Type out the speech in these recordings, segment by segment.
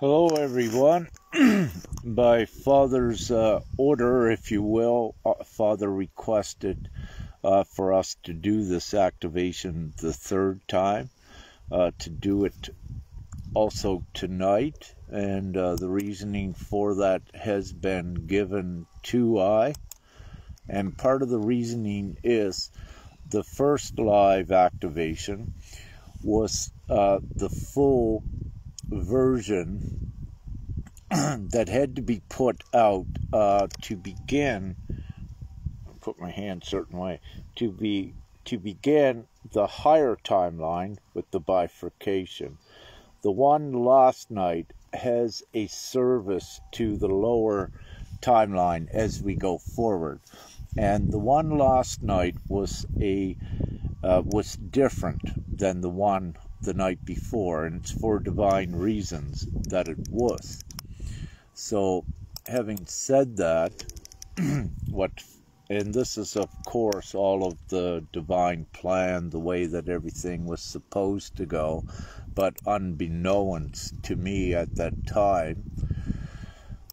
Hello, everyone. By Father's order, if you will, Father requested for us to do this activation the third time, to do it also tonight, and the reasoning for that has been given to I. And part of the reasoning is the first live activation was the full version that had to be put out to begin. I'll put my hand a certain way to begin the higher timeline with the bifurcation. The one last night has a service to the lower timeline as we go forward, and the one last night was different than the one the night before, and it's for divine reasons that it was. So, having said that, and this is of course all of the divine plan, the way that everything was supposed to go, but unbeknownst to me at that time.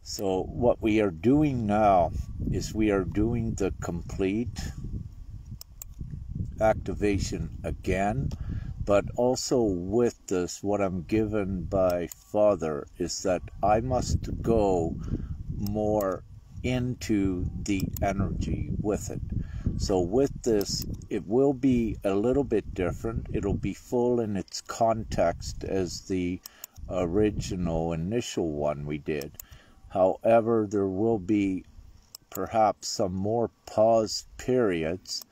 So what we are doing now is we are doing the complete activation again, but also with this, what I'm given by Father is that I must go more into the energy with it. So with this, it will be a little bit different. It'll be full in its context as the original initial one we did. However, there will be perhaps some more pause periods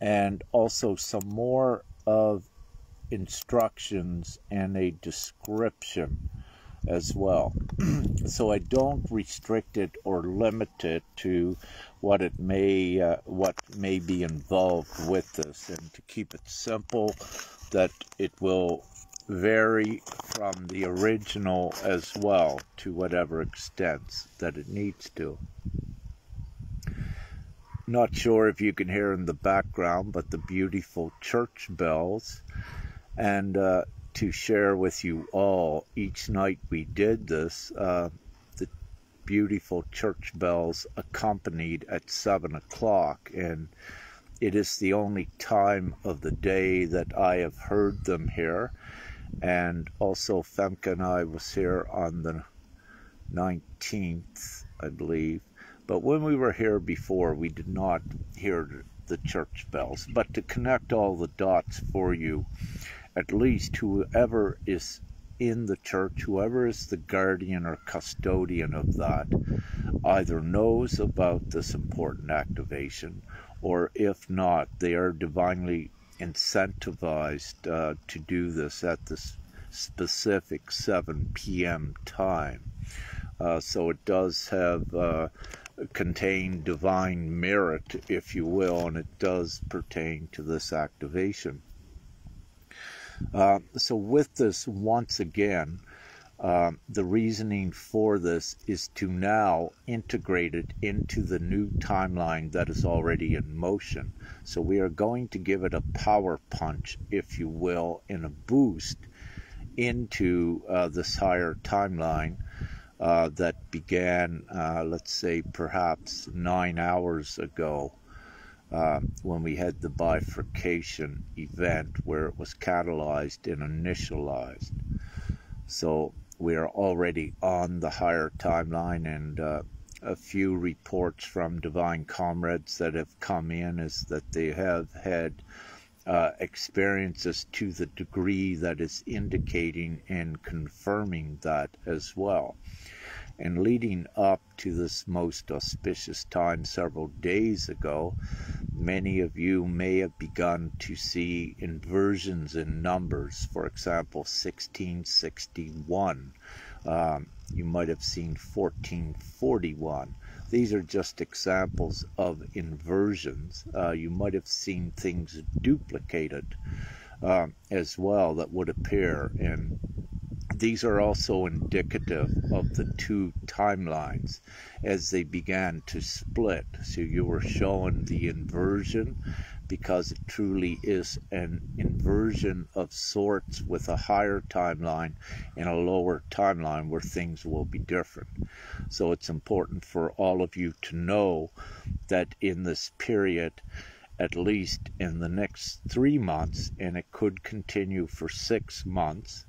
and also some more of instructions and a description as well. So I don't restrict it or limit it to what may be involved with this, and to keep it simple, that it will vary from the original as well to whatever extent that it needs to. Not sure if you can hear in the background, but the beautiful church bells. And to share with you all, each night we did this, the beautiful church bells accompanied at 7 o'clock, and it is the only time of the day that I have heard them here. And also Femke and I was here on the 19th, I believe. But when we were here before, we did not hear the church bells. But to connect all the dots for you, at least whoever is in the church, whoever is the guardian or custodian of that, either knows about this important activation, or if not, they are divinely incentivized to do this at this specific 7 p.m. time. So it does have contain divine merit, if you will, and it does pertain to this activation. So with this, once again, the reasoning for this is to now integrate it into the new timeline that is already in motion. So we are going to give it a power punch, if you will, and a boost into this higher timeline that began, let's say, perhaps 9 hours ago. When we had the bifurcation event where it was catalyzed and initialized. So we are already on the higher timeline, and a few reports from divine comrades that have come in is that they have had experiences to the degree that is indicating and confirming that as well. And leading up to this most auspicious time several days ago, many of you may have begun to see inversions in numbers. For example, 1661. You might have seen 1441. These are just examples of inversions. You might have seen things duplicated as well that would appear, and these are also indicative of the two timelines as they began to split. So you were showing the inversion because it truly is an inversion of sorts with a higher timeline and a lower timeline where things will be different. So it's important for all of you to know that in this period, at least in the next 3 months, and it could continue for 6 months,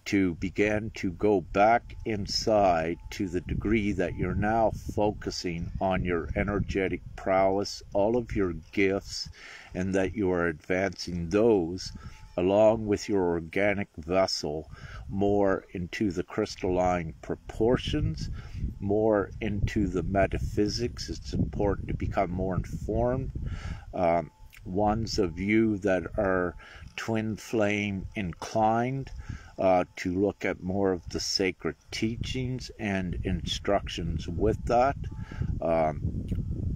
to begin to go back inside to the degree that you're now focusing on your energetic prowess, all of your gifts, and that you are advancing those along with your organic vessel more into the crystalline proportions, more into the metaphysics. It's important to become more informed. Ones of you that are twin flame inclined, to look at more of the sacred teachings and instructions with that.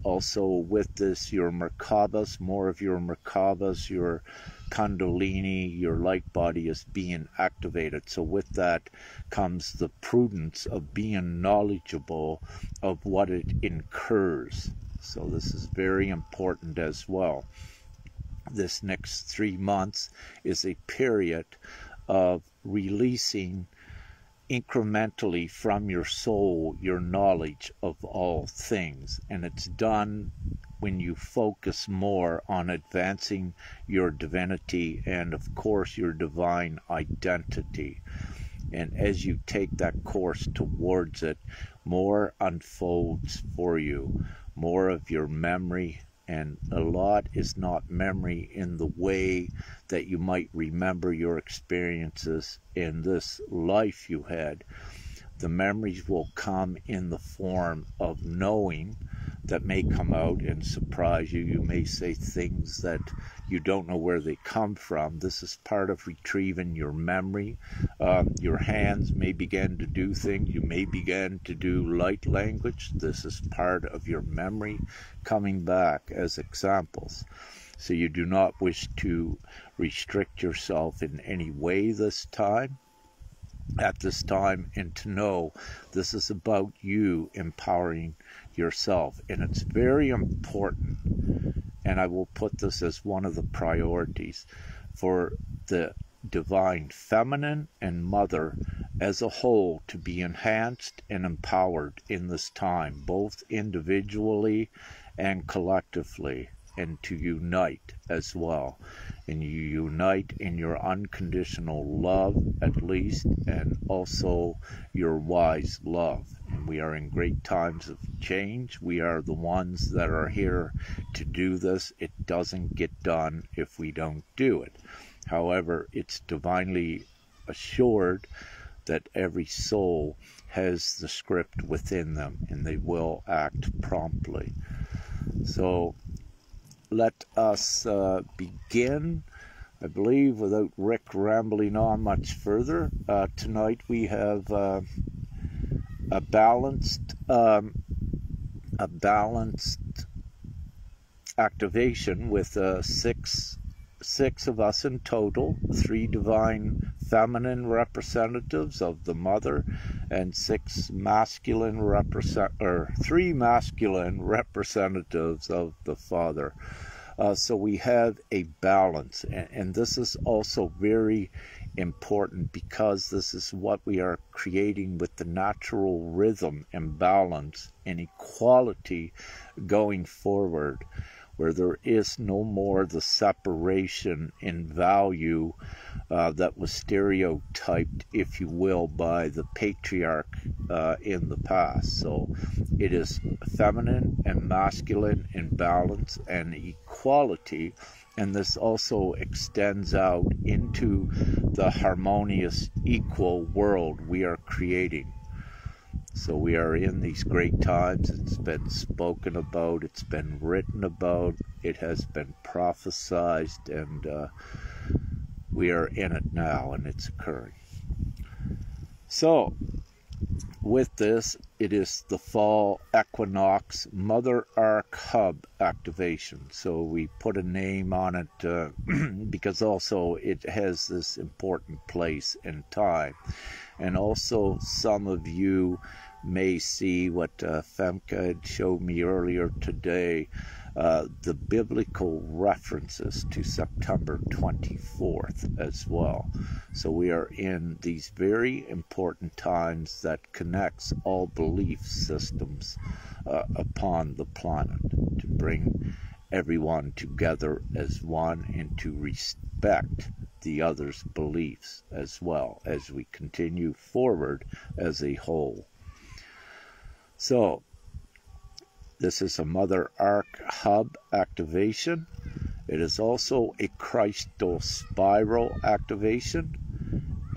Also with this, your Merkabas, more of your Merkabas, your Kundalini, your light body is being activated. So with that comes the prudence of being knowledgeable of what it incurs. So this is very important as well. This next 3 months is a period of releasing incrementally from your soul your knowledge of all things, and it's done when you focus more on advancing your divinity and of course your divine identity. And as you take that course towards it, more unfolds for you, more of your memory. And a lot is not memory in the way that you might remember your experiences in this life you had. The memories will come in the form of knowing that may come out and surprise you. You may say things that you don't know where they come from. This is part of retrieving your memory. Your hands may begin to do things. You may begin to do light language. This is part of your memory coming back as examples. So you do not wish to restrict yourself in any way this time. At this time, and to know this is about you empowering yourself. And it's very important, and I will put this as one of the priorities, for the divine feminine and mother as a whole to be enhanced and empowered in this time, both individually and collectively, and to unite as well. And you unite in your unconditional love, at least, and also your wise love. And we are in great times of change. We are the ones that are here to do this. It doesn't get done if we don't do it. However, it's divinely assured that every soul has the script within them, and they will act promptly. So let us begin, I believe, without Rick rambling on much further. Tonight we have a balanced activation with six of us in total, 3 divine feminine representatives of the mother and 3 masculine representatives of the father. So we have a balance, and this is also very important because this is what we are creating with the natural rhythm and balance and equality going forward, where there is no more the separation in value that was stereotyped, if you will, by the patriarch in the past. So it is feminine and masculine in balance and equality, and this also extends out into the harmonious, equal world we are creating. So we are in these great times. It's been spoken about, it's been written about, it has been prophesied, and we are in it now, and it's occurring. So with this, it is the fall equinox Mother Arc Hub activation. So we put a name on it because also it has this important place and time. And also some of you may see what Femke had showed me earlier today, the biblical references to September 24th as well. So we are in these very important times that connects all belief systems upon the planet to bring everyone together as one and to respect the other's beliefs as well as we continue forward as a whole. So this is a Mother Arc Hub activation. It is also a Crystal Spiral activation,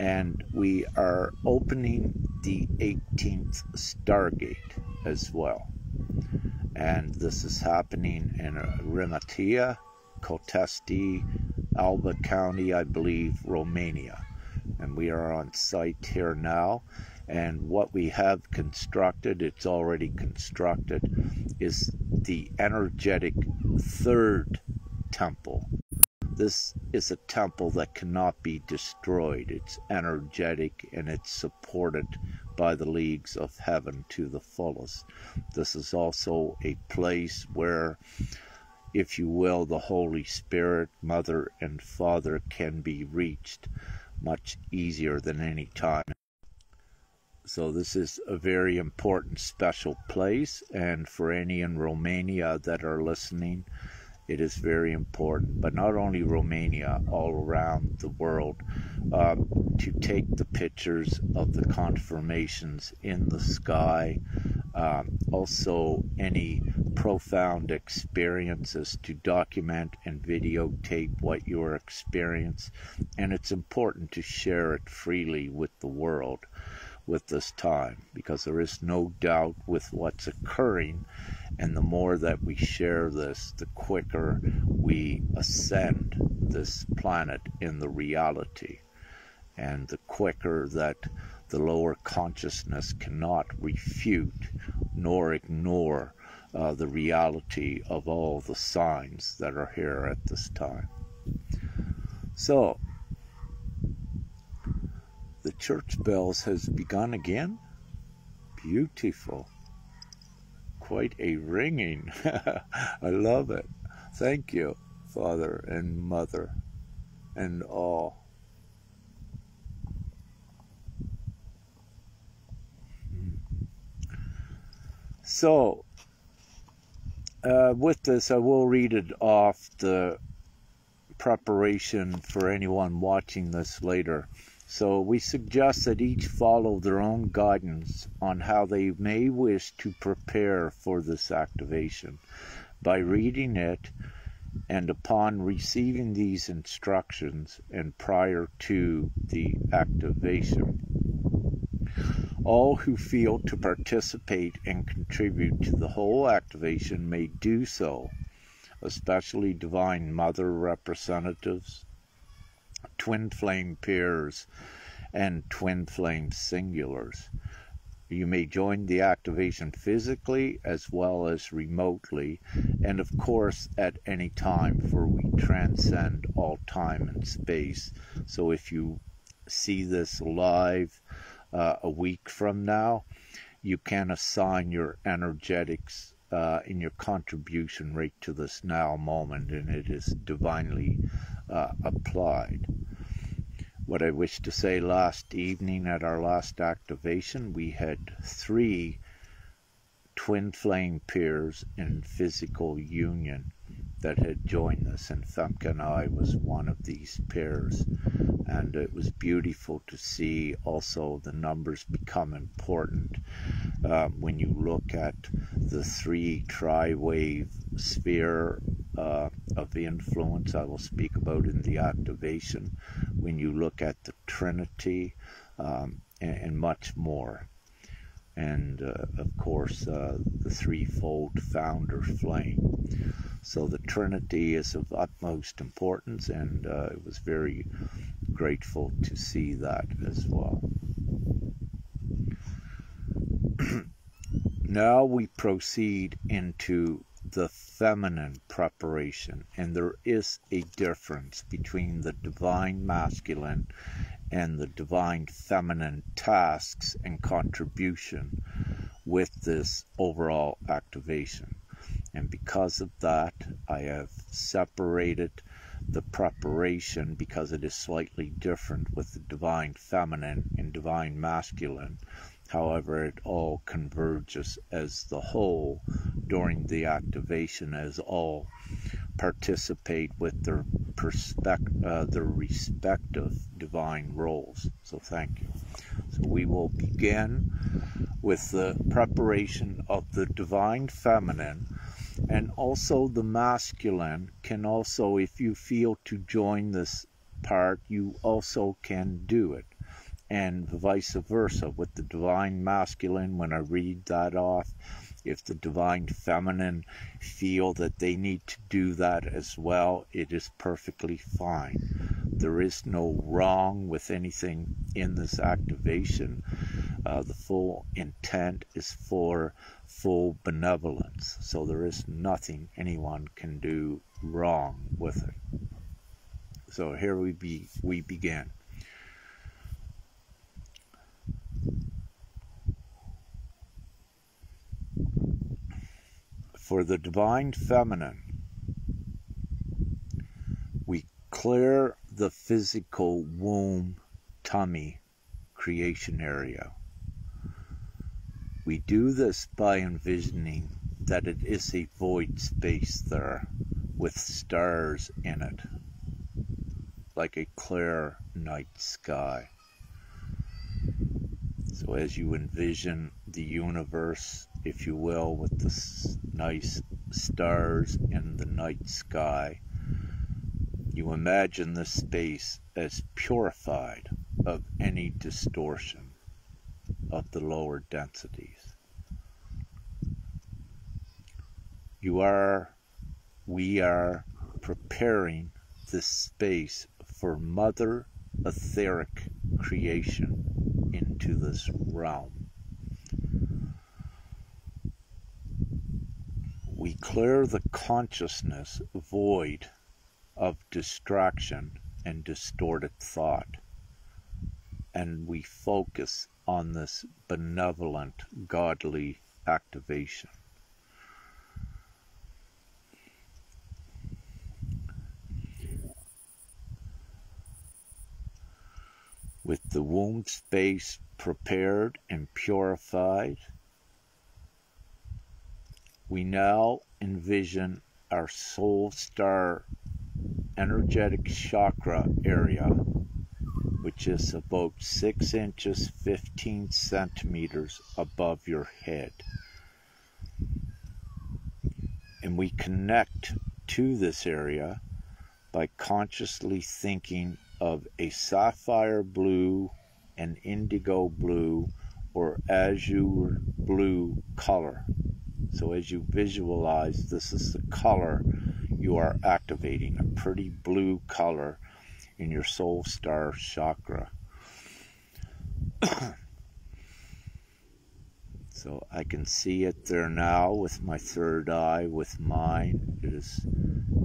and we are opening the 18th Stargate as well. And this is happening in Rimatia, Cotesti, Alba County, I believe, Romania. And we are on site here now. And what we have constructed, it's already constructed, is the energetic third temple. This is a temple that cannot be destroyed. It's energetic and it's supported by the leagues of heaven to the fullest. This is also a place where, if you will, the Holy Spirit, Mother and Father can be reached much easier than any time. So this is a very important special place, and for any in Romania that are listening, it is very important, but not only Romania, all around the world, to take the pictures of the confirmations in the sky, also any profound experiences, to document and videotape what you experience, and it's important to share it freely with the world with this time, because there is no doubt with what's occurring, and the more that we share this, the quicker we ascend this planet in the reality, and the quicker that the lower consciousness cannot refute nor ignore the reality of all the signs that are here at this time. So the church bells has begun again. Beautiful. Quite a ringing. I love it. Thank you, Father and Mother and all. So, with this, I will read it off the preparation for anyone watching this later. So we suggest that each follow their own guidance on how they may wish to prepare for this activation by reading it, and upon receiving these instructions and prior to the activation. All who feel to participate and contribute to the whole activation may do so, especially Divine Mother representatives, twin flame pairs, and twin flame singulars. You may join the activation physically as well as remotely, and of course at any time, for we transcend all time and space. So if you see this live a week from now, you can assign your energetics in your contribution right to this now moment, and it is divinely applied. What I wish to say, last evening at our last activation, we had 3 twin flame pairs in physical union that had joined us, and Femke and I was one of these pairs, and it was beautiful to see also the numbers become important when you look at the 3 tri-wave sphere of influence I will speak about in the activation, when you look at the Trinity, and much more. And of course the threefold founder flame. So the Trinity is of utmost importance, and it was very grateful to see that as well. Now we proceed into the feminine preparation, and there is a difference between the divine masculine and the divine feminine tasks and contribution with this overall activation. And because of that, I have separated the preparation, because it is slightly different with the divine feminine and divine masculine. However, it all converges as the whole during the activation, as all participate with their respective divine roles. So thank you. So we will begin with the preparation of the divine feminine, and also the masculine can also, if you feel to join this part, you also can do it. And vice versa with the divine masculine, when I read that off, if the divine feminine feel that they need to do that as well, it is perfectly fine. There is no wrong with anything in this activation. The full intent is for full benevolence, so there is nothing anyone can do wrong with it. So here we begin. For the divine feminine, we clear the physical womb, tummy, creation area. We do this by envisioning that it is a void space there with stars in it, like a clear night sky. So as you envision the universe, if you will, with the nice stars in the night sky, you imagine this space as purified of any distortion of the lower densities. We are preparing this space for Mother Etheric creation into this realm. We clear the consciousness void of distraction and distorted thought, and we focus on this benevolent, godly activation. With the womb space prepared and purified, we now envision our soul star energetic chakra area, which is about 6 inches 15 centimeters above your head. And we connect to this area by consciously thinking of a sapphire blue, an indigo blue, or azure blue color. So as you visualize, this is the color you are activating, a pretty blue color in your soul star chakra. So I can see it there now with my third eye, with mine. It is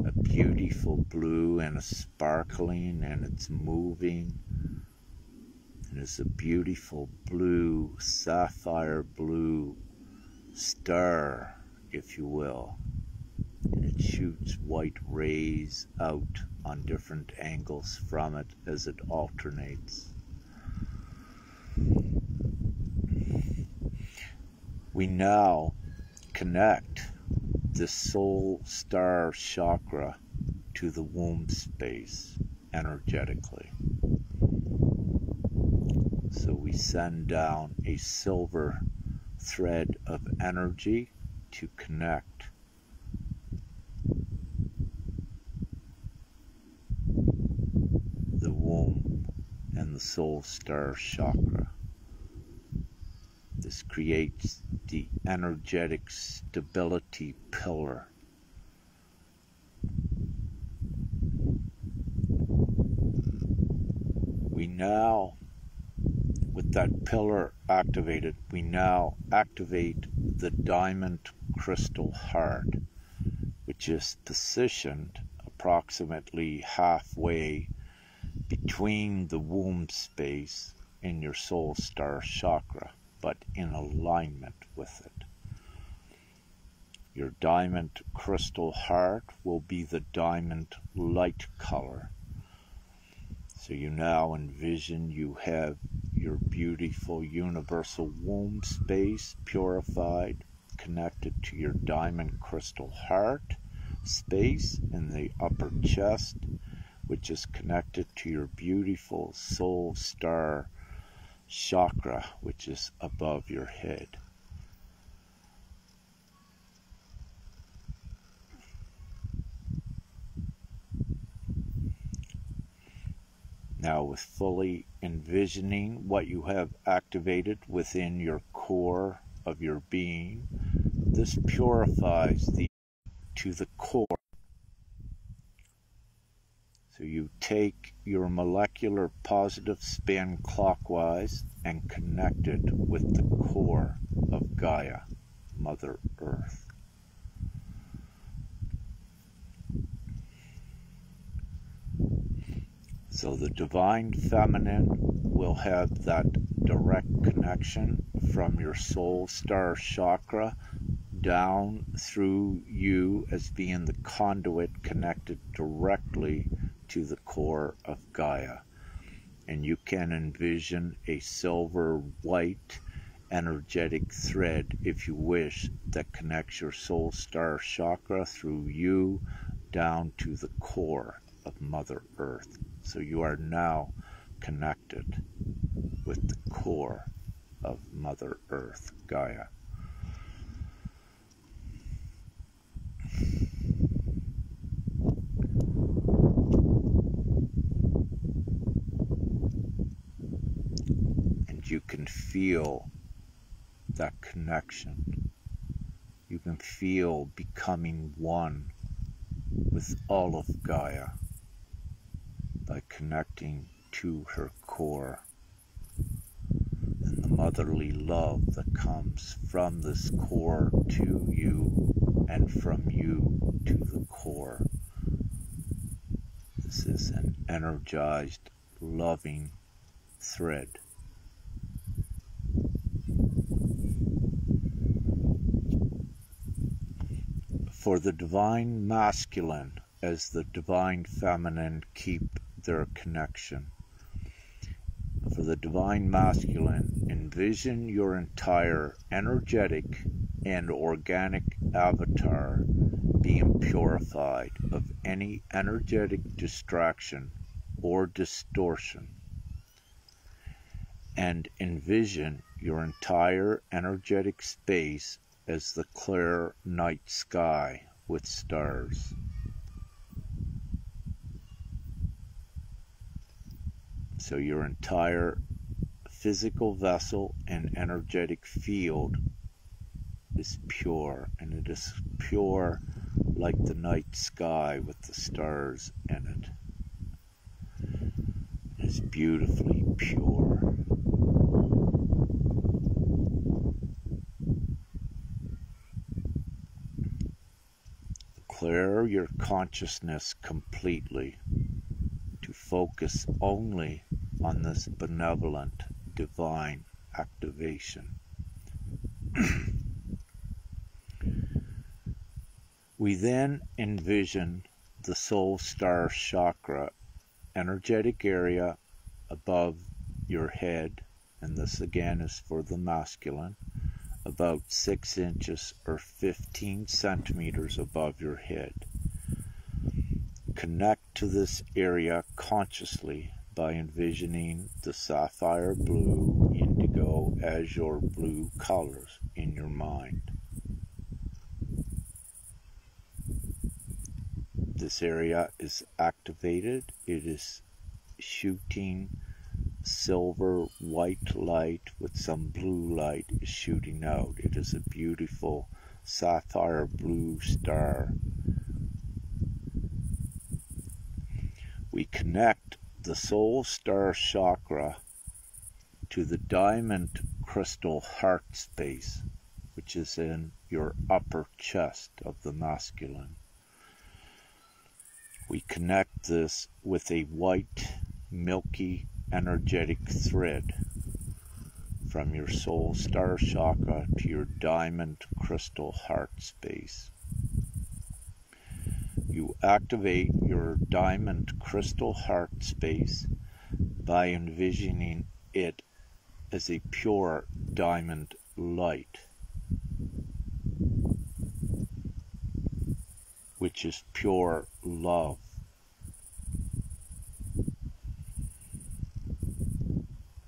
a beautiful blue, and it's sparkling, and it's moving. And it's a beautiful blue, sapphire blue star, if you will. And it shoots white rays out on different angles from it as it alternates. We now connect this soul star chakra to the womb space energetically. So we send down a silver thread of energy to connect the womb and the soul star chakra. This creates the energetic stability pillar. We now, with that pillar activated, we now activate the diamond crystal heart, which is positioned approximately halfway between the womb space and your soul star chakra, but in alignment with it. Your diamond crystal heart will be the diamond light color. So you now envision you have your beautiful universal womb space purified, connected to your diamond crystal heart space in the upper chest, which is connected to your beautiful soul star chakra, which is above your head. Now, with fully envisioning what you have activated within your core of your being, this purifies to the core. So you take your molecular positive spin clockwise and connect it with the core of Gaia, Mother Earth. So the Divine Feminine will have that direct connection from your soul star chakra down through you as being the conduit connected directly to the core of Gaia. And you can envision a silver white energetic thread, if you wish, that connects your soul star chakra through you down to the core of Mother Earth. So you are now connected with the core of Mother Earth, Gaia. And you can feel that connection. You can feel becoming one with all of Gaia by connecting to her core, and the motherly love that comes from this core to you and from you to the core. This is an energized, loving thread. For the Divine Masculine, as the Divine Feminine keep their connection. For the Divine Masculine, envision your entire energetic and organic avatar being purified of any energetic distraction or distortion. And envision your entire energetic space as the clear night sky with stars. So your entire physical vessel and energetic field is pure, and it is pure like the night sky with the stars in it. It is beautifully pure. Clear your consciousness completely to focus only on this benevolent divine activation. We then envision the soul star chakra energetic area above your head, and this again is for the masculine, about 6 inches or 15 centimeters above your head. Connect to this area consciously by envisioning the sapphire blue, indigo, azure blue colors in your mind. This area is activated. It is shooting silver white light with some blue light shooting out. It is a beautiful sapphire blue star. We connect the soul star chakra to the diamond crystal heart space, which is in your upper chest of the masculine. We connect this with a white, milky, energetic thread from your soul star chakra to your diamond crystal heart space. You activate your diamond crystal heart space by envisioning it as a pure diamond light, which is pure love.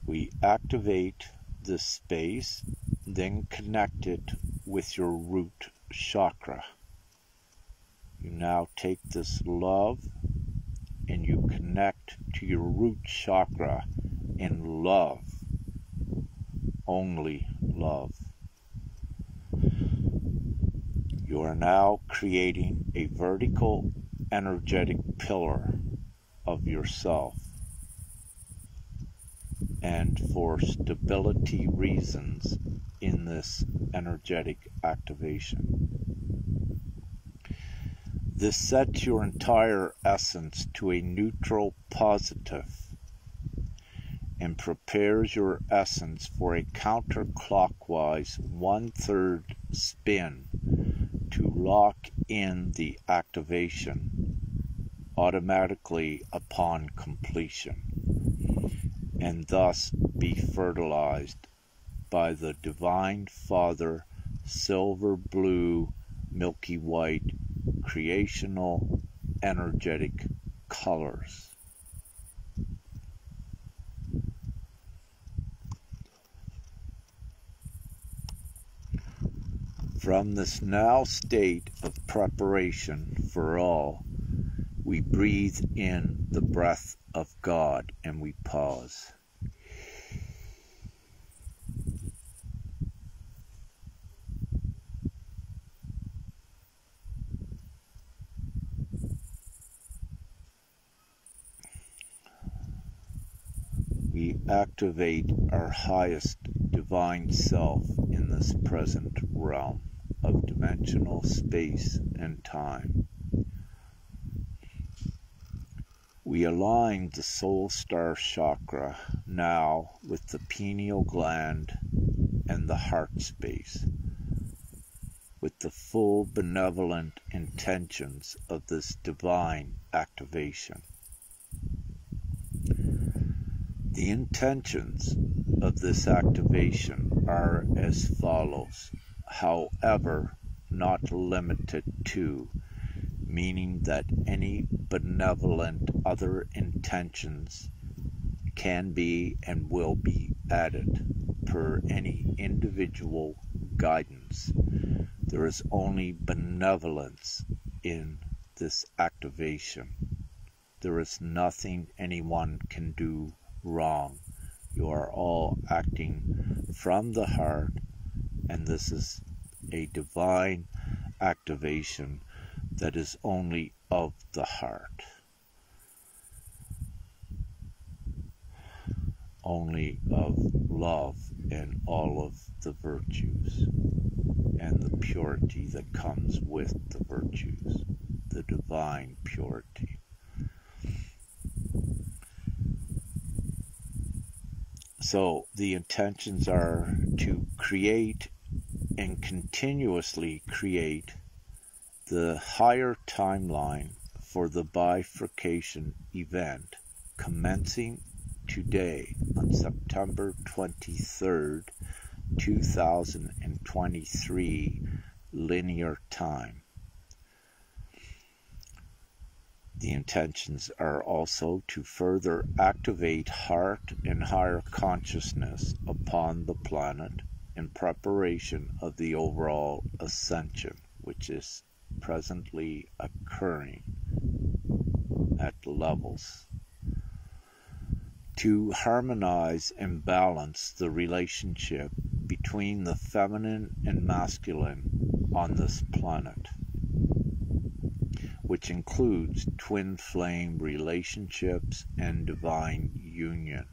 We activate this space, then connect it with your root chakra. You now take this love and you connect to your root chakra in love, only love. You are now creating a vertical energetic pillar of yourself. And for stability reasons in this energetic activation. This sets your entire essence to a neutral positive and prepares your essence for a counterclockwise 1/3 spin to lock in the activation automatically upon completion, and thus be fertilized by the Divine Father silver blue milky white creational energetic colors. From this now state of preparation for all, we breathe in the breath of God and we pause. We activate our highest divine self in this present realm of dimensional space and time. We align the soul star chakra now with the pineal gland and the heart space, with the full benevolent intentions of this divine activation. The intentions of this activation are as follows, however, not limited to, meaning that any benevolent other intentions can be and will be added per any individual guidance. There is only benevolence in this activation. There is nothing anyone can do wrong. You are all acting from the heart, and this is a divine activation that is only of the heart, only of love and all of the virtues and the purity that comes with the virtues, the divine purity. So the intentions are to create and continuously create the higher timeline for the bifurcation event commencing today on September 23rd, 2023 linear time. The intentions are also to further activate heart and higher consciousness upon the planet in preparation of the overall ascension, which is presently occurring at levels, to harmonize and balance the relationship between the feminine and masculine on this planet, which includes twin flame relationships and divine union,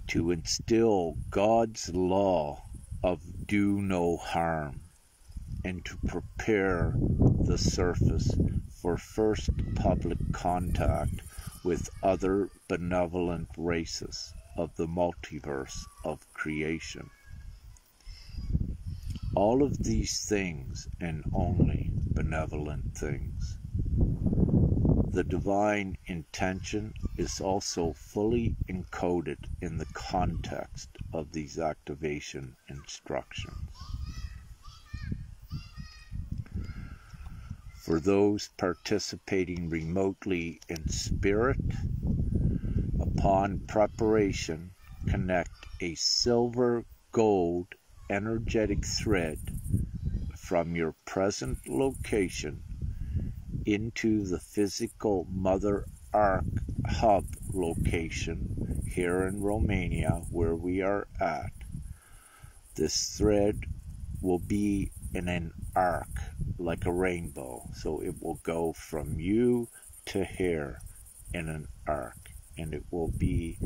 to instill God's law of do no harm, and to prepare the surface for first public contact with other benevolent races of the multiverse of creation. All of these things, and only benevolent things. The divine intention is also fully encoded in the context of these activation instructions. For those participating remotely in spirit, upon preparation, connect a silver gold energetic thread from your present location into the physical Mother Ark hub location here in Romania where we are at. This thread will be in an arc like a rainbow, so it will go from you to here in an arc, and it will be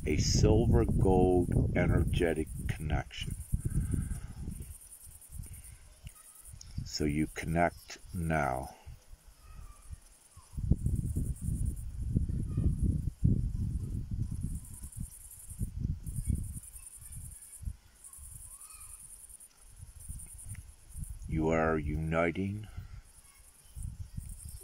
a silver gold energetic connection. So you connect now. You are uniting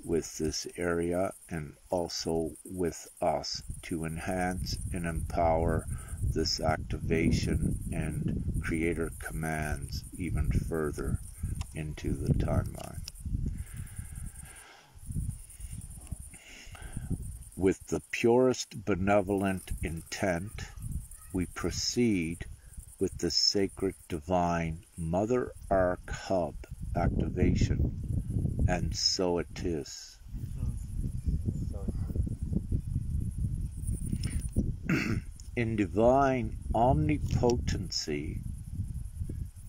with this area and also with us to enhance and empower this activation and creator commands even further into the timeline. With the purest benevolent intent, we proceed with the sacred divine Mother Ark Hub activation, and so it is. In divine omnipotency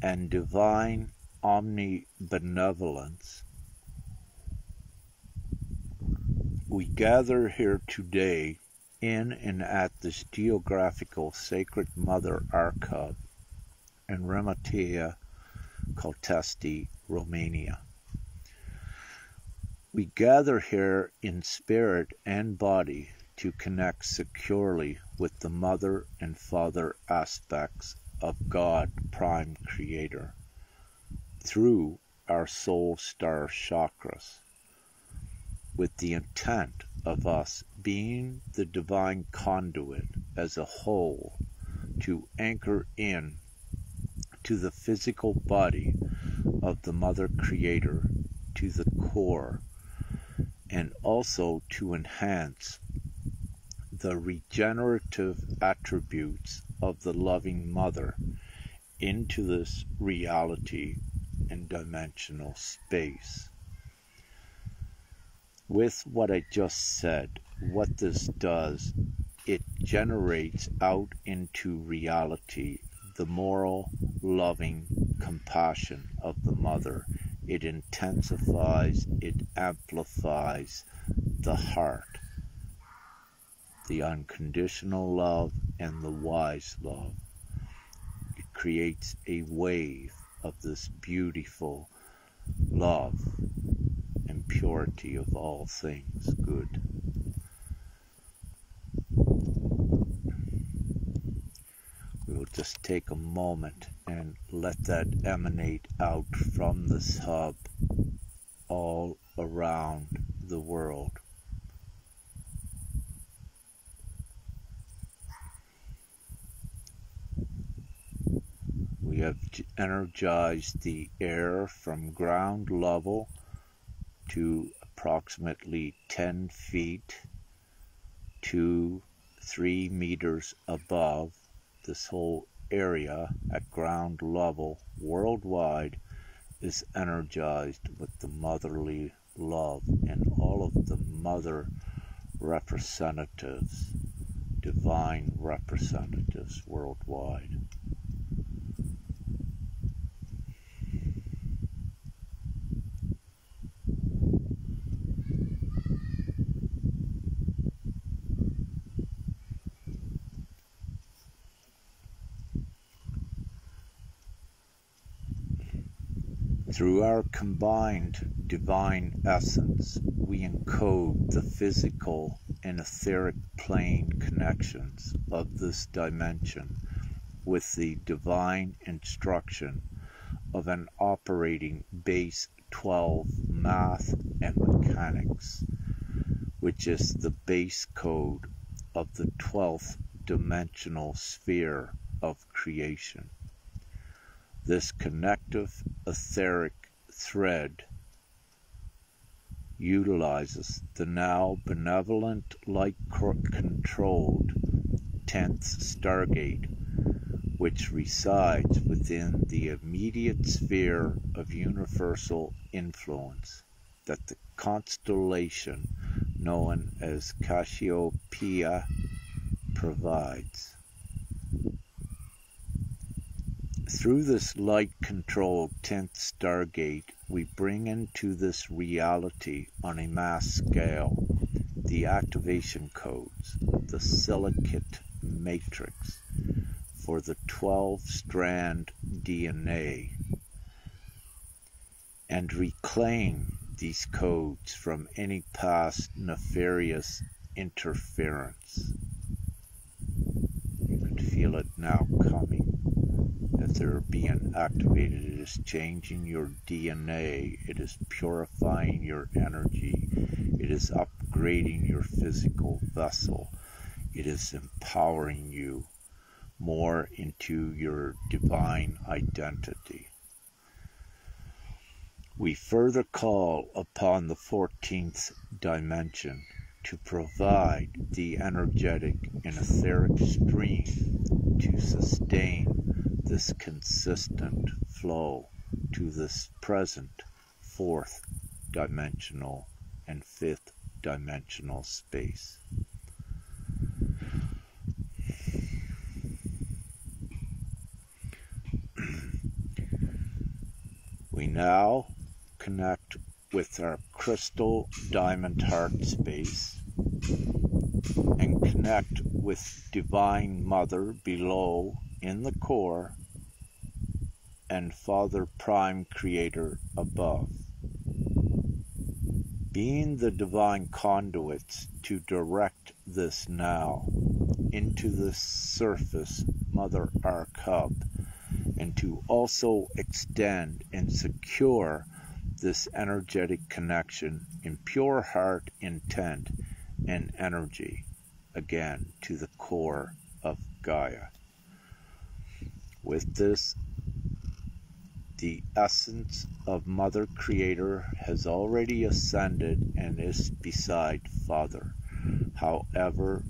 and divine omnibenevolence, we gather here today in and at this geographical sacred Mother Ark Hub in Remetea, Coltesti, Romania. We gather here in spirit and body to connect securely with the Mother and Father aspects of God Prime Creator through our soul star chakras, with the intent of us being the divine conduit as a whole to anchor in to the physical body of the Mother Creator to the core, and also to enhance the regenerative attributes of the loving Mother into this reality and dimensional space. With what I just said, what this does, it generates out into reality the moral, loving compassion of the Mother. It intensifies, it amplifies the heart, the unconditional love and the wise love. It creates a wave of this beautiful love and purity of all things good. We will just take a moment and let that emanate out from this hub all around the world. We have energized the air from ground level to approximately 10 feet to 3 meters above. This whole area at ground level worldwide is energized with the motherly love and all of the mother representatives, divine representatives worldwide. Through our combined divine essence, we encode the physical and etheric plane connections of this dimension with the divine instruction of an operating base 12 math and mechanics, which is the base code of the 12th dimensional sphere of creation. This connective etheric thread utilizes the now benevolent light-controlled 10th Stargate, which resides within the immediate sphere of universal influence that the constellation known as Cassiopeia provides. Through this light-controlled 10th Stargate, we bring into this reality on a mass scale the activation codes, the silicate matrix for the 12-strand DNA, and reclaim these codes from any past nefarious interference. You can feel it now coming. As they're being activated, it is changing your DNA, it is purifying your energy, it is upgrading your physical vessel, it is empowering you more into your divine identity. We further call upon the 14th dimension to provide the energetic and etheric stream to sustain this consistent flow to this present 4th dimensional and 5th dimensional space. We now connect with our crystal diamond heart space and connect with Divine Mother below in the core and Father Prime Creator above, being the divine conduits to direct this now into the surface Mother Arc Hub, and to also extend and secure this energetic connection in pure heart intent and energy, again to the core of Gaia. With this, the essence of Mother Creator has already ascended and is beside Father. However,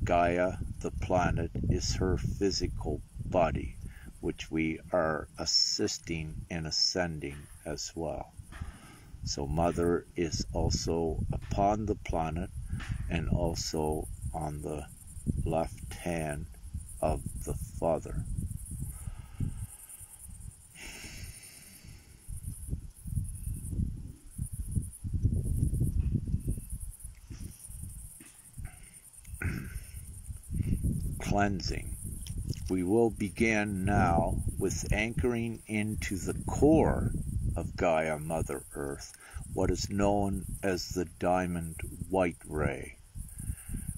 Gaia, the planet, is her physical body, which we are assisting in ascending as well. So Mother is also upon the planet and also on the left hand of the Father. Cleansing. We will begin now with anchoring into the core of Gaia Mother Earth, what is known as the diamond white ray,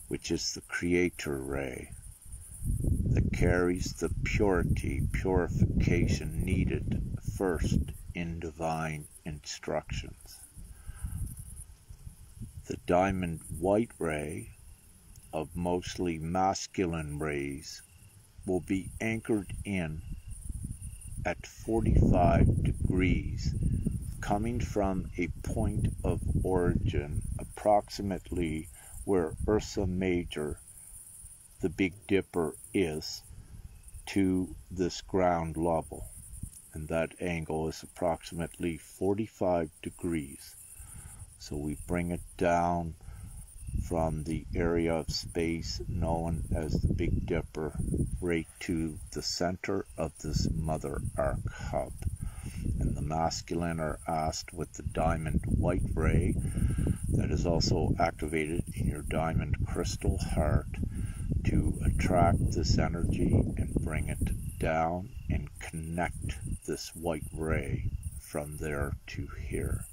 which is the creator ray that carries the purification needed first in divine instructions. The diamond white ray of mostly masculine rays will be anchored in at 45 degrees, coming from a point of origin approximately where Ursa Major, the Big Dipper, is to this ground level, and that angle is approximately 45 degrees. So we bring it down from the area of space known as the Big Dipper right to the center of this Mother Arc Hub. And the masculine are asked with the diamond white ray that is also activated in your diamond crystal heart to attract this energy and bring it down and connect this white ray from there to here.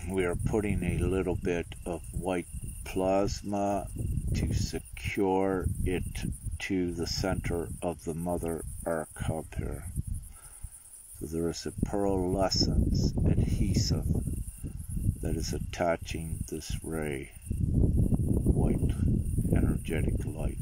We are putting a little bit of white plasma to secure it to the center of the mother arc hub here. So there is a pearlescence adhesive that is attaching this ray, white energetic light.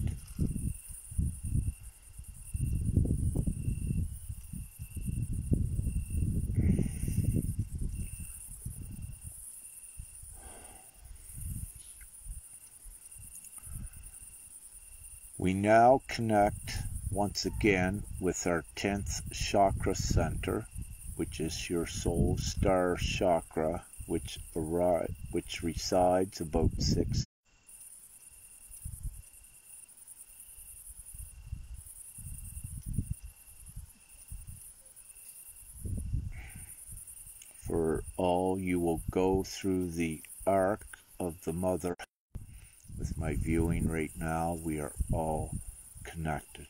We now connect once again with our 10th chakra center, which is your soul star chakra, which resides about 6 for all. You will go through the arc of the mother. With my viewing right now, we are all connected.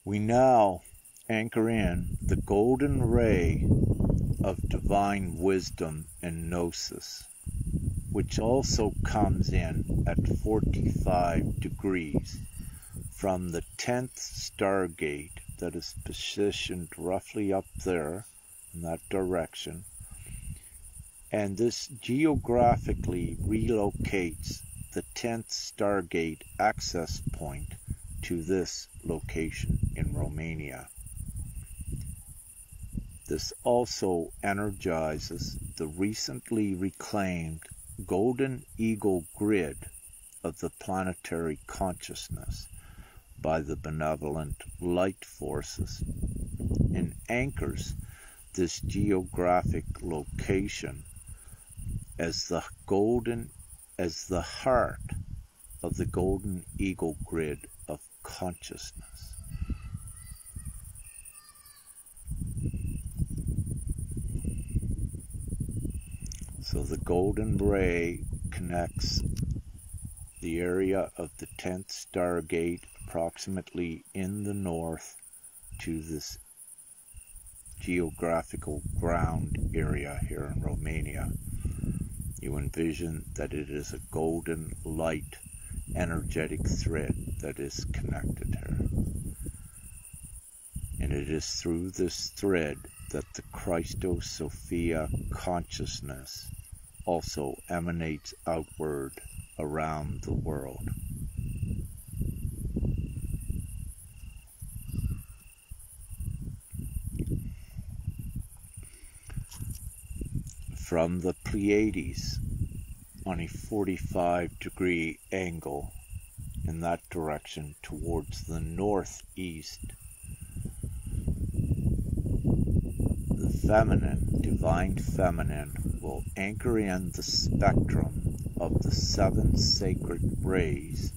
We now anchor in the golden ray of divine wisdom and gnosis, which also comes in at 45 degrees from the 10th stargate that is positioned roughly up there in that direction, and this geographically relocates the 10th stargate access point to this location in Romania. This also energizes the recently reclaimed golden eagle grid of the planetary consciousness by the benevolent light forces, and anchors this geographic location as the heart of the golden eagle grid of consciousness. So the golden ray connects the area of the 10th stargate approximately in the north to this geographical ground area here in Romania. You envision that it is a golden light energetic thread that is connected here. And it is through this thread that the Christos Sophia consciousness also emanates outward around the world. From the Pleiades on a 45-degree angle in that direction towards the northeast, the feminine, divine feminine, will anchor in the spectrum of the 7 sacred rays,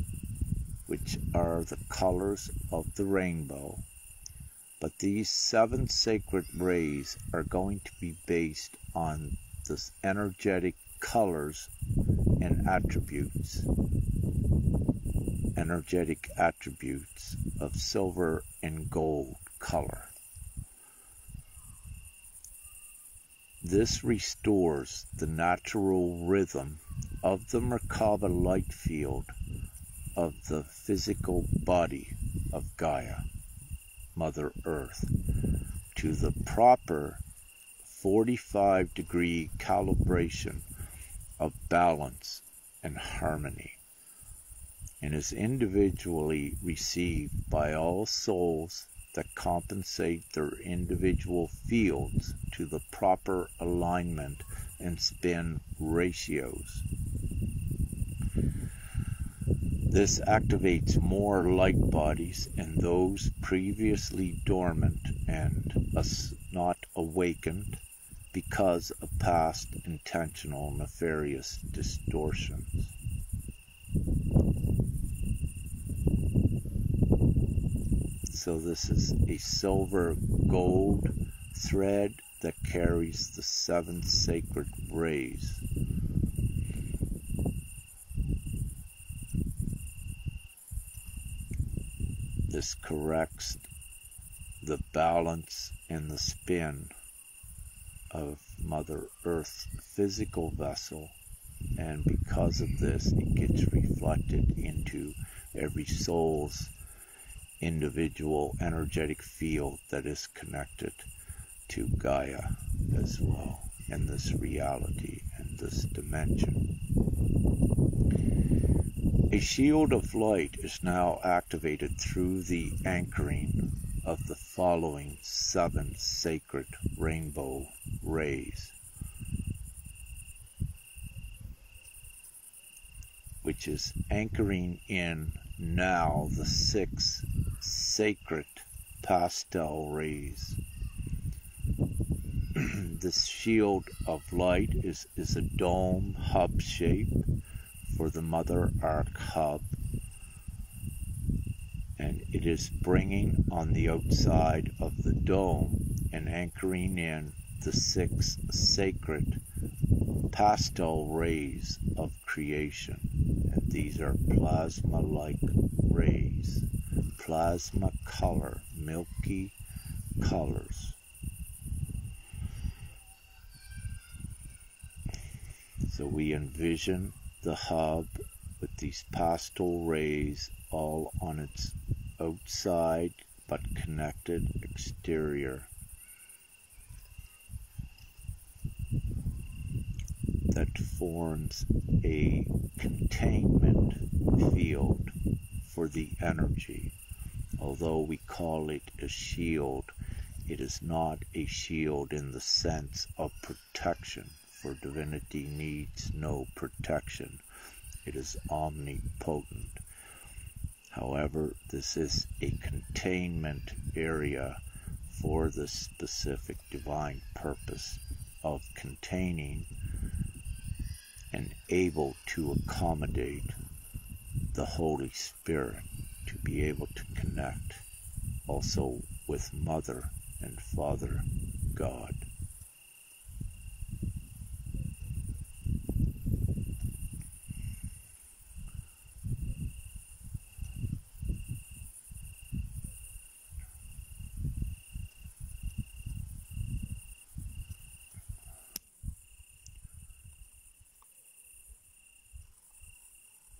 which are the colors of the rainbow. But these 7 sacred rays are going to be based on the energetic colors and attributes, of silver and gold color. This restores the natural rhythm of the Merkaba light field of the physical body of Gaia, Mother Earth, to the proper 45-degree calibration of balance and harmony, and is individually received by all souls that compensate their individual fields to the proper alignment and spin ratios. This activates more light bodies in those previously dormant and not awakened because of past intentional nefarious distortions. So this is a silver gold thread that carries the 7 sacred rays. This corrects the balance and the spin of Mother Earth's physical vessel, and because of this it gets reflected into every soul's individual energetic field that is connected to Gaia as well in this reality and this dimension. A shield of light is now activated through the anchoring of the following 7 sacred rainbow rays, which is anchoring in now the 6 sacred pastel rays. This shield of light is a dome hub shape for the Mother Arc hub, and it is bringing on the outside of the dome and anchoring in the 6 sacred pastel rays of creation. And these are plasma-like rays, plasma color, milky colors. So we envision the hub with these pastel rays all on its outside but connected exterior. That forms a containment field for the energy. Although we call it a shield, it is not a shield in the sense of protection, for divinity needs no protection. It is omnipotent. However, this is a containment area for the specific divine purpose of containing and able to accommodate the Holy Spirit to be able to connect also with Mother and Father God.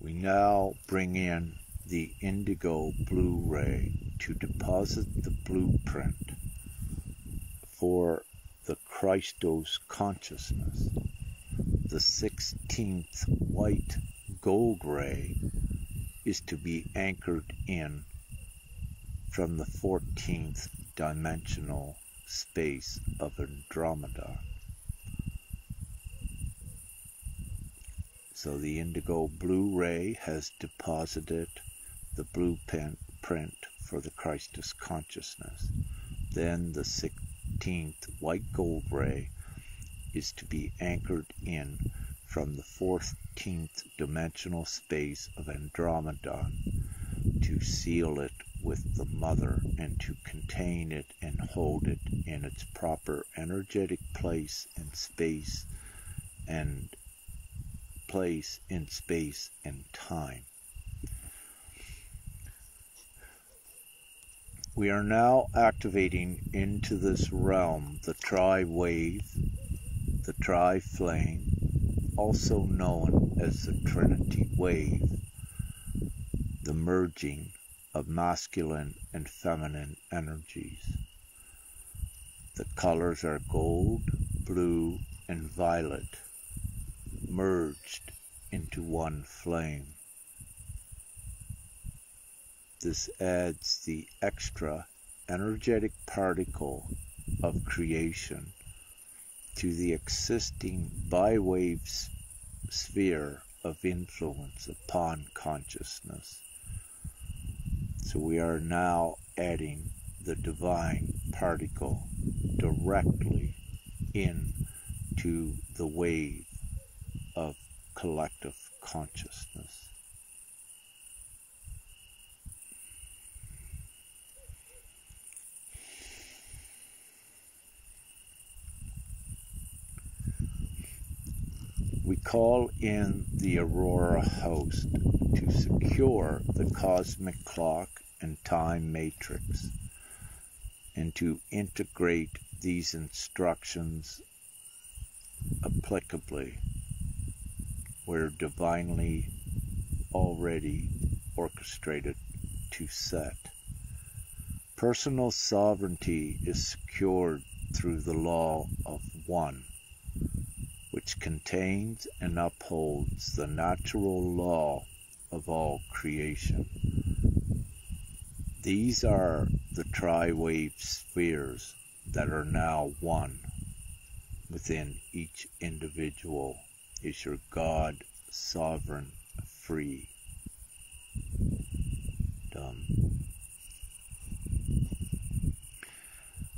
We now bring in the indigo blue ray to deposit the blueprint for the Christos consciousness. The 16th white gold ray is to be anchored in from the 14th dimensional space of Andromeda. So the indigo blue ray has deposited the blueprint for the Christus consciousness. Then the 16th white gold ray is to be anchored in from the 14th dimensional space of Andromeda to seal it with the Mother and to contain it and hold it in its proper energetic place in space and time. We are now activating into this realm the tri-wave, the tri-flame, also known as the Trinity wave, the merging of masculine and feminine energies. The colors are gold, blue, and violet, merged into one flame. This adds the extra energetic particle of creation to the existing bi-wave sphere of influence upon consciousness. So we are now adding the divine particle directly into the wave of collective consciousness. we call in the Aurora host to secure the cosmic clock and time matrix, and to integrate these instructions applicably where divinely already orchestrated to set. Personal sovereignty is secured through the law of one, which contains and upholds the natural law of all creation. These are the tri-wave spheres that are now one. Within each individual is your God, sovereign, free. Done.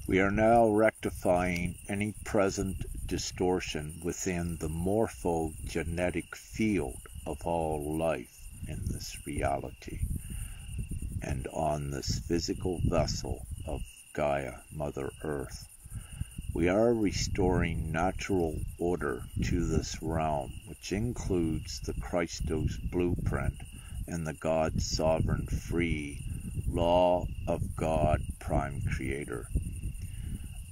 We are now rectifying any present distortion within the morphogenetic field of all life in this reality and on this physical vessel of Gaia, Mother Earth. We are restoring natural order to this realm, which includes the Christos blueprint and the God sovereign free law of God prime creator,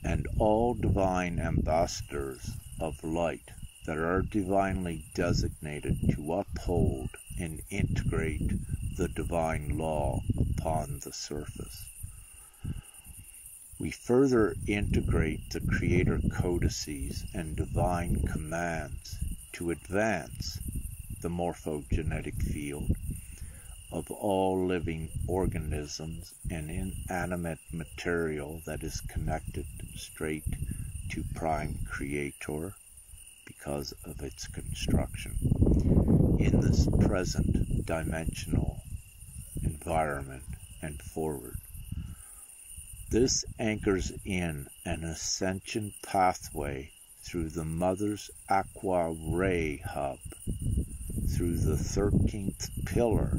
and all divine ambassadors of light that are divinely designated to uphold and integrate the divine law upon the surface. We further integrate the creator codices and divine commands to advance the morphogenetic field of all living organisms and inanimate material that is connected straight to Prime Creator because of its construction in this present dimensional environment and forward. This anchors in an ascension pathway through the Mother's Aqua Ray Hub, through the 13th pillar,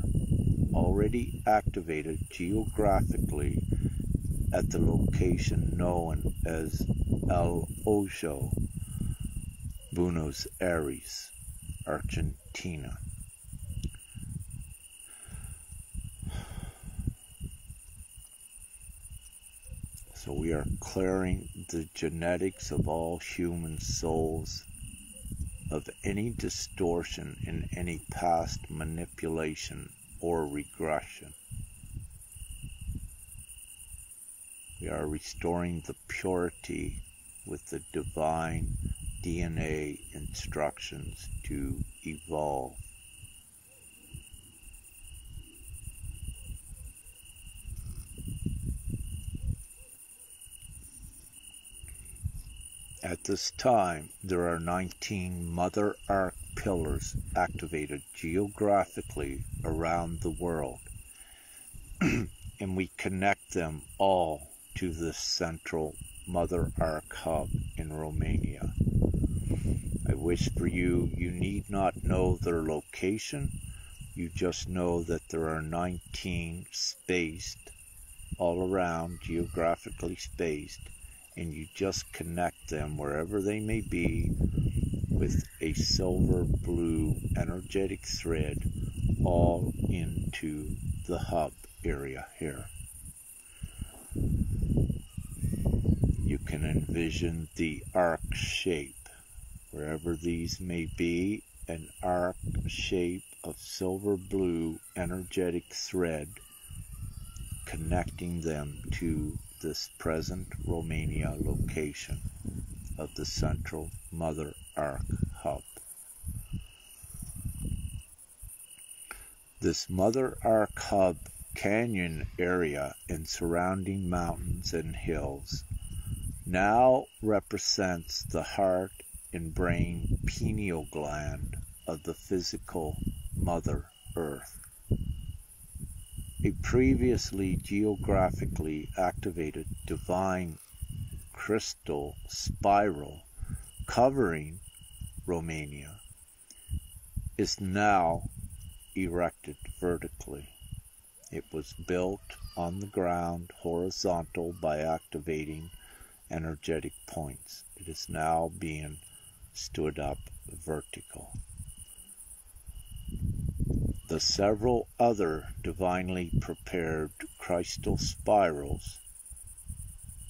already activated geographically at the location known as El Ojo, Buenos Aires, Argentina. So we are clearing the genetics of all human souls of any distortion in any past manipulation or regression. We are restoring the purity with the divine DNA instructions to evolve. At this time, there are 19 Mother Arc pillars activated geographically around the world, and we connect them all to this central Mother Arc hub in Romania. I wish for you, you need not know their location, you just know that there are 19 spaced all around, geographically spaced, and you just connect them wherever they may be with a silver blue energetic thread all into the hub area here. You can envision the arc shape, wherever these may be, an arc shape of silver blue energetic thread connecting them to this present Romania location of the central Mother Arc hub. This Mother Arc hub canyon area and surrounding mountains and hills now represents the heart and brain pineal gland of the physical Mother Earth. A previously geographically activated divine crystal spiral covering Romania is now erected vertically. It was built on the ground horizontal by activating energetic points. It is now being stood up vertical. The several other divinely prepared crystal spirals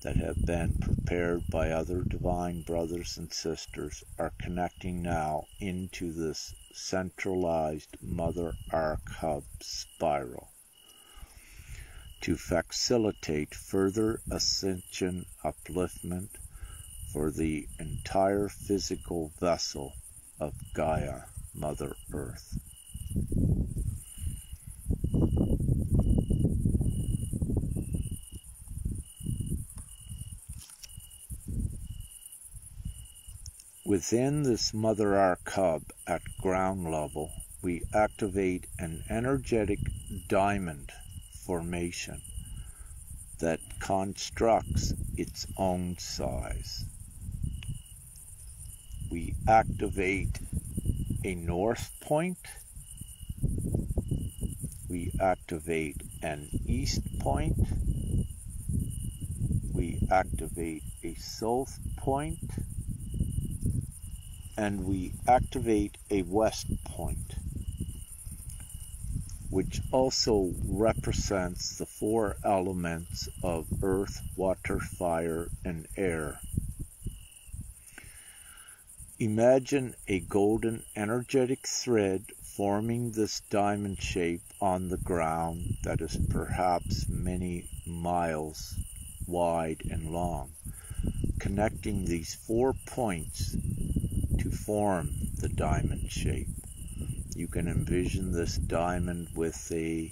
that have been prepared by other divine brothers and sisters are connecting now into this centralized Mother Arc Hub spiral to facilitate further ascension upliftment for the entire physical vessel of Gaia, Mother Earth. Within this Mother Arc Hub at ground level, we activate an energetic diamond formation that constructs its own size. We activate a north point, we activate an east point, we activate a south point, and we activate a west point, which also represents the four elements of earth, water, fire, and air. Imagine a golden energetic thread forming this diamond shape on the ground that is perhaps many miles wide and long, connecting these 4 points to form the diamond shape. You can envision this diamond with a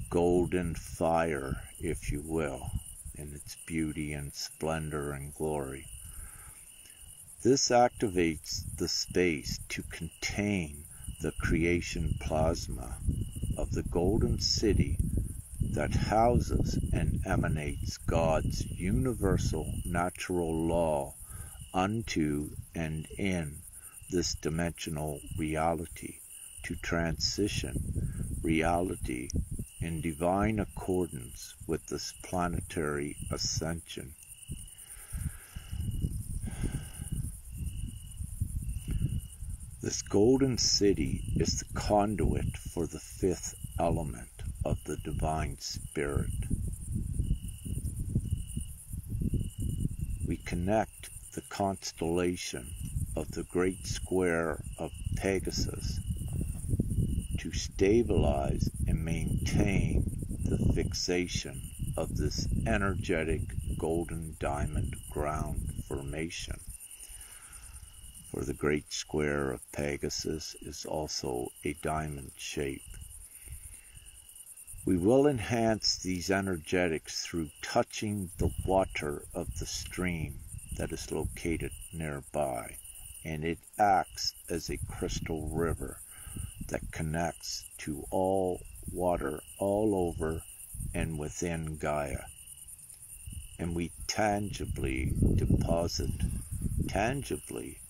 golden fire, if you will, in its beauty and splendor and glory. This activates the space to contain the creation plasma of the golden city that houses and emanates God's universal natural law unto and in this dimensional reality to transition reality in divine accordance with this planetary ascension. This golden city is the conduit for the fifth element of the divine spirit. We connect the constellation of the great square of Pegasus to stabilize and maintain the fixation of this energetic golden diamond ground formation. For the great square of Pegasus is also a diamond shape. We will enhance these energetics through touching the water of the stream that is located nearby, and it acts as a crystal river that connects to all water all over and within Gaia. And we tangibly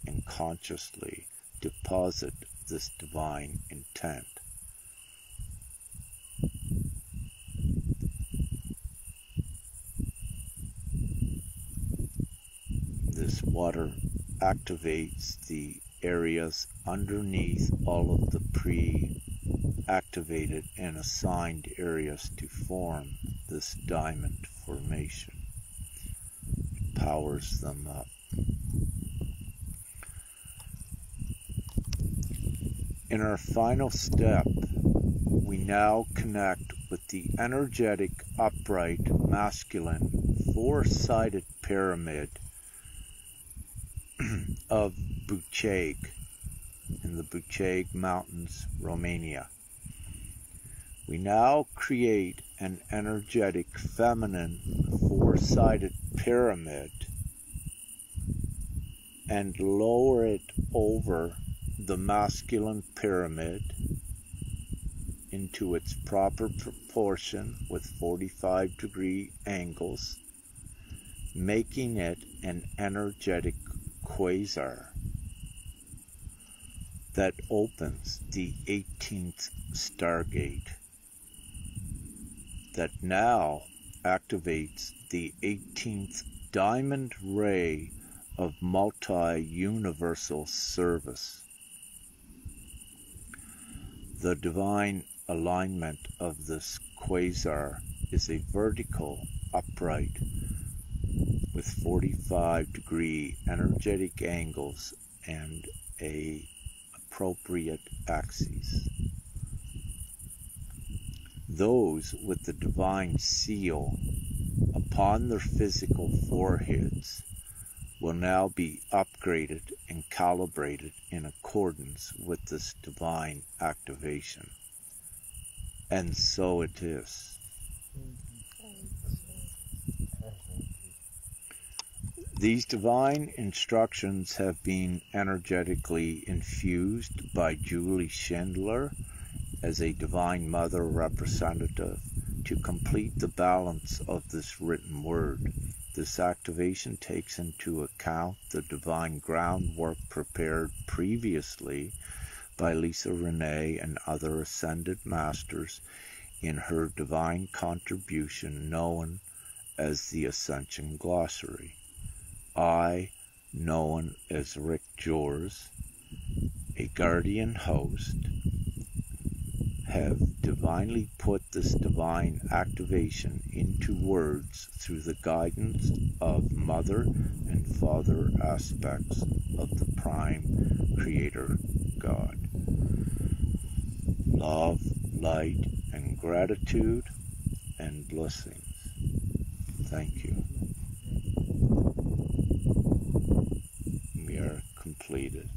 and consciously deposit this divine intent. This water activates the areas underneath all of the pre-activated and assigned areas to form this diamond formation. It powers them up. In our final step, we now connect with the energetic, upright, masculine, four-sided pyramid of Buceg in the Buceg Mountains, Romania. We now create an energetic, feminine, four-sided pyramid and lower it over the masculine pyramid into its proper proportion with 45-degree angles, making it an energetic quasar that opens the 18th Stargate, that now activates the 18th diamond ray of multi-universal service. The divine alignment of this quasar is a vertical upright with 45-degree energetic angles and a appropriate axes. Those with the divine seal upon their physical foreheads will now be upgraded and calibrated in accordance with this divine activation. And so it is. These divine instructions have been energetically infused by Julie Schindler as a Divine Mother representative to complete the balance of this written word. This activation takes into account the divine groundwork prepared previously by Lisa Renee and other Ascended Masters in her divine contribution known as the Ascension Glossary. I, known as Rick Jors, a guardian host, have divinely put this divine activation into words through the guidance of Mother and Father aspects of the Prime Creator God. Love, light, and gratitude and blessings. Thank you. We are completed.